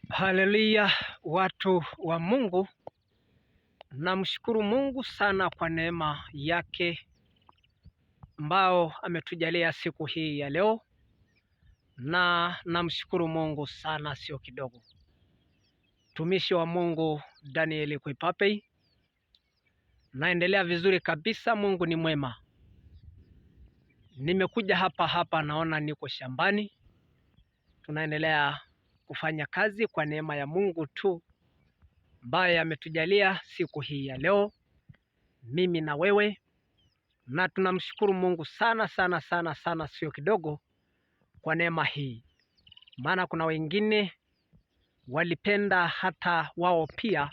Haleluya, watu wa Mungu, namshukuru Mungu sana kwa neema yake ambao ametujalia siku hii ya leo, na namshukuru Mungu sana sio kidogo. Mtumishi wa Mungu Daniel Kuipapei, naendelea vizuri kabisa. Mungu ni mwema. Nimekuja hapa naona niko shambani, tunaendelea kufanya kazi kwa neema ya Mungu tu ambaye ametujalia siku hii ya leo, mimi na wewe, na tunamshukuru Mungu sana sana sana sana sio kidogo kwa neema hii. Maana kuna wengine walipenda hata wao pia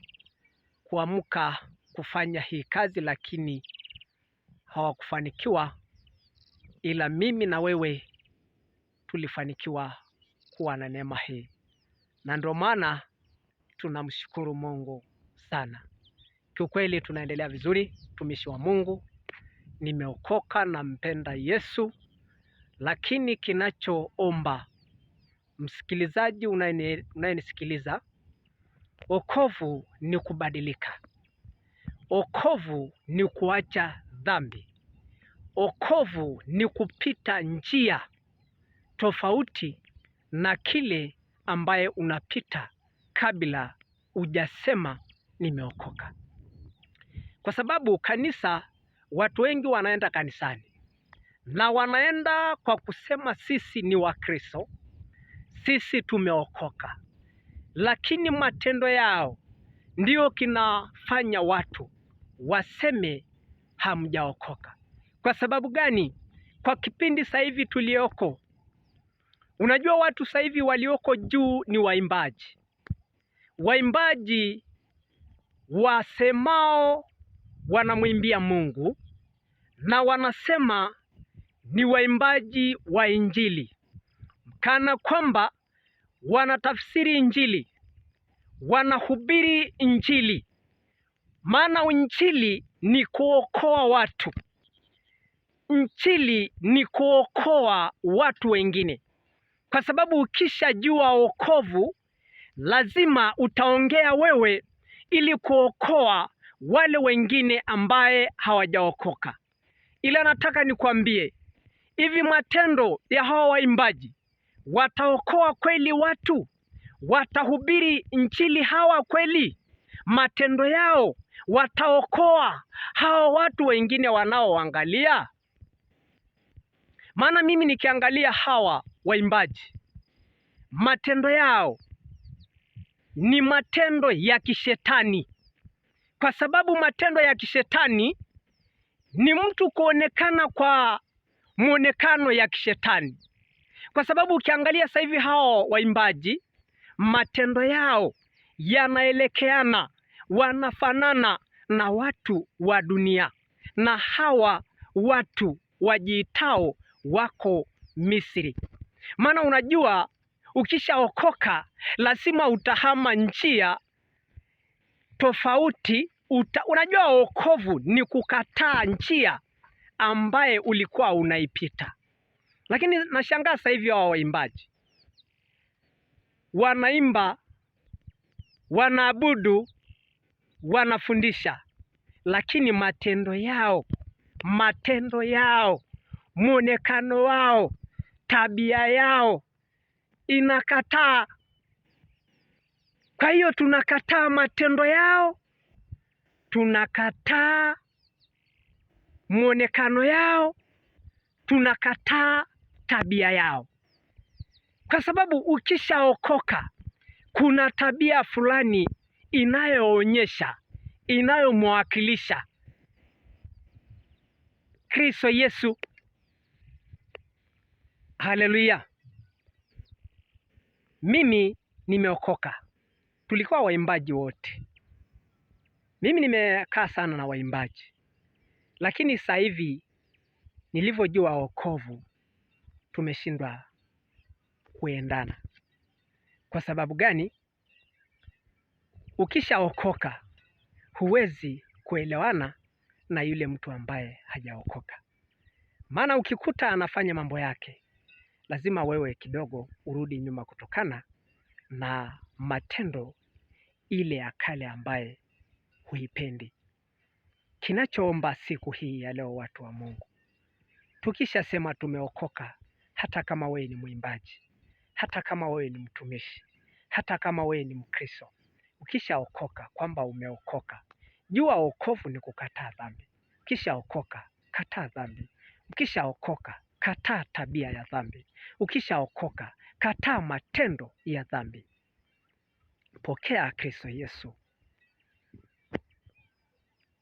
kuamka kufanya hii kazi, lakini hawakufanikiwa, ila mimi na wewe tulifanikiwa kuwa na neema hii, na ndio maana tunamshukuru Mungu sana. Kiukweli tunaendelea vizuri, mtumishi wa Mungu. Nimeokoka, nampenda Yesu, lakini kinachoomba msikilizaji unayenisikiliza, wokovu ni kubadilika. Wokovu ni kuacha dhambi. Wokovu ni kupita njia tofauti na kile ambaye unapita kabla hujasema nimeokoka. Kwa sababu kanisa, watu wengi wanaenda kanisani na wanaenda kwa kusema sisi ni Wakristo, sisi tumeokoka, lakini matendo yao ndio kinafanya watu waseme hamjaokoka. Kwa sababu gani? Kwa kipindi sasa hivi tulioko, unajua watu sasa hivi walioko juu ni waimbaji. Waimbaji wasemao wanamwimbia Mungu na wanasema ni waimbaji wa Injili, kana kwamba wanatafsiri Injili, wanahubiri Injili. Maana Injili ni kuokoa watu. Injili ni kuokoa watu wengine, kwa sababu ukishajua wokovu lazima utaongea wewe ili kuokoa wale wengine ambaye hawajaokoka. Ila nataka nikwambie hivi, matendo ya hawa waimbaji wataokoa kweli watu? Watahubiri Injili hawa kweli? Matendo yao wataokoa hawa watu wengine wanaoangalia? Maana mimi nikiangalia hawa waimbaji, matendo yao ni matendo ya kishetani. Kwa sababu matendo ya kishetani ni mtu kuonekana kwa muonekano ya kishetani. Kwa sababu ukiangalia sasa hivi hao waimbaji, matendo yao yanaelekeana, wanafanana na watu wa dunia, na hawa watu wajiitao wako Misri. Maana unajua ukishaokoka lazima utahama njia tofauti. Unajua wokovu ni kukataa njia ambaye ulikuwa unaipita. Lakini nashangaa sasa hivi hao waimbaji wanaimba, wanaabudu, wanafundisha, lakini matendo yao, muonekano wao, tabia yao inakataa. Kwa hiyo tunakataa matendo yao, tunakataa muonekano yao, tunakataa tabia yao. Kwa sababu ukishaokoka kuna tabia fulani inayoonyesha, inayomwakilisha Kristo Yesu. Haleluya. Mimi nimeokoka. Tulikuwa waimbaji wote. Mimi nimekaa sana na waimbaji, lakini sasa hivi nilivyojua wokovu tumeshindwa kuendana. Kwa sababu gani? Ukishaokoka huwezi kuelewana na yule mtu ambaye hajaokoka. Maana ukikuta anafanya mambo yake, lazima wewe kidogo urudi nyuma kutokana na matendo ile ya kale ambaye huipendi. Kinachoomba siku hii ya leo, watu wa Mungu, tukisha sema tumeokoka, hata kama wewe ni mwimbaji, hata kama wewe ni mtumishi, hata kama wewe ni Mkristo, ukishaokoka kwamba umeokoka, jua wokovu ni kukataa dhambi. Ukishaokoka, kataa dhambi. Ukishaokoka, kataa tabia ya dhambi. Ukishaokoka, kataa matendo ya dhambi. Pokea Kristo Yesu.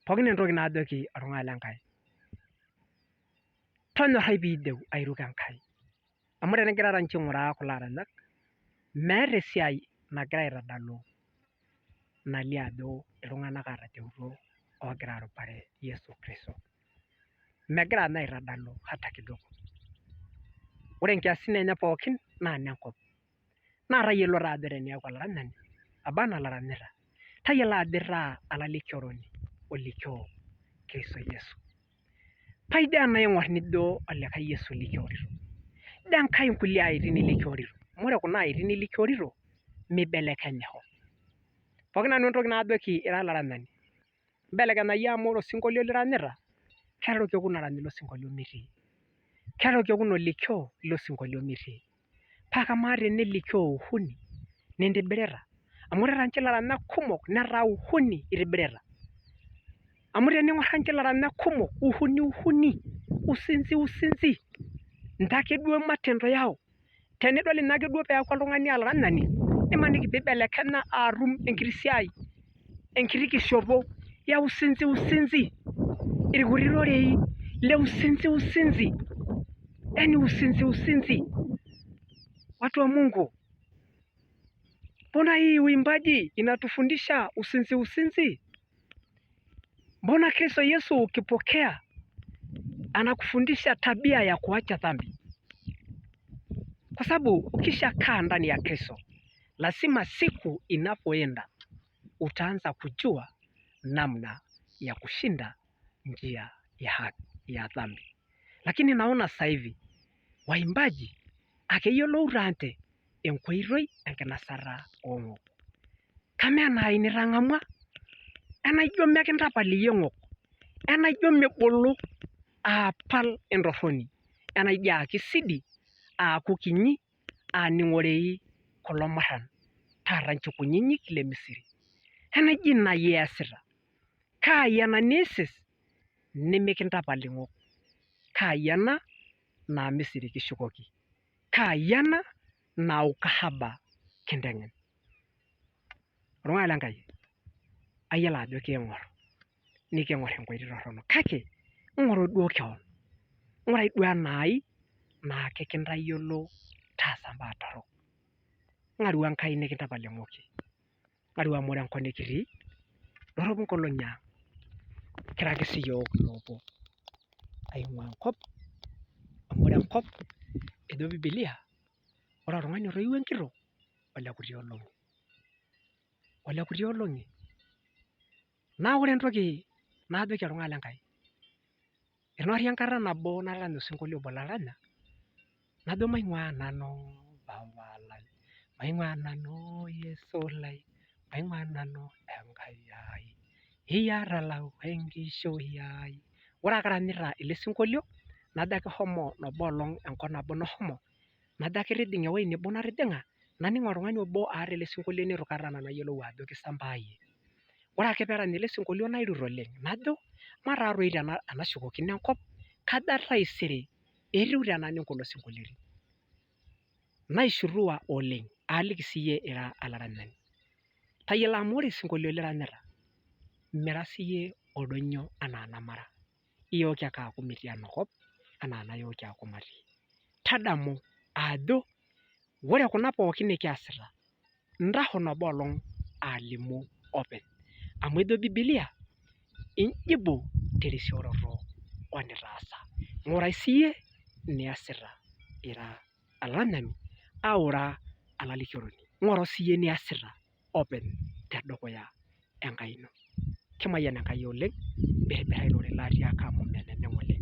Pokine ntoki naajoki oltung'ani lenkai, tonyorrai piideu airuka Enkai. Amu tenigirara inchi aing'uraa kulo aranyak, meeta esiai nagira aitodolu nalio ajo iltung'anak aatajeutuo oogira arupare Yesu Kristo. Megira ninye aitodolu hata kidogo. Ore inkiasin enye pookin naa nenkop. Naa tayiolo taa ajo teniaku olaranyani, aba anaa olaranyita, tayiolo ajo itaa olalikioroni olikioo Kristo Yesu. Paidia naa aing'orr nijo olikae Yesu likiorito. Ijo enkai inkulie aatin likiorito. Amu ore kuna aatin likiorito, mibelekenya hoo. Pooki nanu entoki naajoki ira olaranyani, mbelekenya iyie amu ore osinkolio liranyita, keeta orkekun orany ilo sinkolio mitii. Keeta orkekun olikioo ilo sinkolio mitii. Paa kamaa tenelikioo uhuni nintibirita. Amu ore inchi ilaranyak kumok netaa uhuni itibirita. Amu tening'orr inchi ilaranyak kumok, uhuni, uzinzi. Ncho ake duo matendo yao. Tenidol ina ake duo peeku oltung'ani olaranyani, nimaniki piibelekenya atum enkiti siai, enkiti kishopo ya uzinzi. Irkuti rorei le uzinzi. Yaani uzinzi. Watu wa Mungu, mbona hii uimbaji inatufundisha uzinzi? Mbona Kristo Yesu ukipokea anakufundisha tabia ya kuacha dhambi? Kwa sababu ukishakaa ndani ya Kristo, lazima siku inapoenda utaanza kujua namna ya kushinda njia ya dhambi. Lakini naona sasa hivi waimbaji akeyiolouta ate enkoitoi enkinasata oong'ok. Kamaa enaa initang'amua, enaijo mekintapal iyie ng'ok, enaijo mibulu aapal entorroni, enaijo akisidi aaku kinyi aaning'orei kulo murran taata inchi kunyinyik le Misiri. Enaijo ina iasita. Kaai ena niases nemikintapal ing'ok. Kaai ena naa Misiri kishukoki. Kaai ena naa ukahaba kinteng'en. Oltung'ani lenkai, ayiolo ajo kiing'orr, nikiing'orr enkoitoi torrono. Kake ing'oru duo keon. Ng'urai duo enaai naa kekintayiolo taasa imbaa torrok. Ng'aru Enkai nikintapal eng'oki. Ng'aru amu ore enkop nekitii, dorropu inkolong'i ang'. Kira ake siyiok loopuo aing'ua enkop, amu ore enkop ejo Biblia, ore oltung'ani otoiwuo enkitok ole kuti olong'i. Naa ore entoki naajoki oltung'ani lenkai, eteneori enkata nabo narany osinkolio obo laranya, najo maing'uaa nanu Baba lai, maing'uaa nanu Yesu lai, maing'uaa nanu Enkai ai, iyatalau enkishui ai. Ore ake aranyita ele sinkolio, najo ake homo nabo olong' enkop nabo nashomo, najo ake tijing'a ewuei nebo natijing'a, naning' oltung'ani obo aarr ele sinkolio nitu aikata nanu ayiolou ajo kisambaayie. Ore ake peerany ele sinkolio nairut oleng', najo mataatoi tenashukokino enkop, kajo taisere etiu tenanya kulo sinkolioitin. Naishutua oleng' aaliki siyie ira olaranyani. Tayiolo amu ore isinkolio liranyita, mira siyie oldonyo enaa namara. Iyooki ake aaku mitii enakop enaa nayooki aaku matii. Tadamu ajo ore kuna pookin nekiasita, ntaho nabo olong' alimu openy. Amu ejo Biblia, injibu terisioroto onitaasa. Ng'urai siyie niasita ira olaranyani au ira olalikioroni. Ng'oru siyie niasita openy tedukuya Enkai ino. Kimayian Enkai oleng', biribira ilo rorie laatiaka amu meneneng' oleng'.